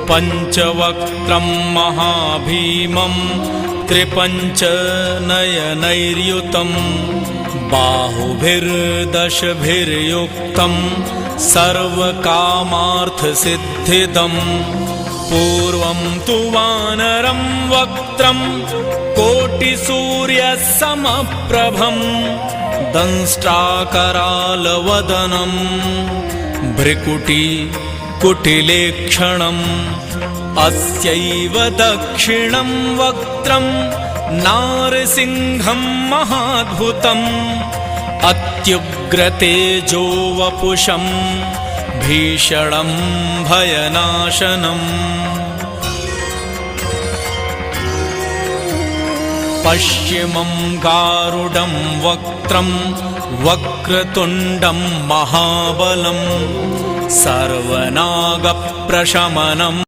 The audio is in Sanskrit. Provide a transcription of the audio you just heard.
पञ्चवक्त्रं महाभीमं त्रिपञ्चनयनैर्युतं बाहुभिर्दशभिर्युक्तं सर्वकामार्थसिद्धिदम् पूर्वं तु वानरं वक्त्रं कोटिसूर्यसमप्रभं दंष्ट्राकरालवदनं भ्रिकुटिकुटिलेक्षणम् अस्यैव दक्षिणं वक्त्रं नारसिंहं महाद्भुतम् अत्युग्रतेजो वपुषं भीषणं भयनाशनम् पश्चिमं गारुडं वक्त्रं वक्रतुण्डं महाबलं सर्वनागप्रशमनम्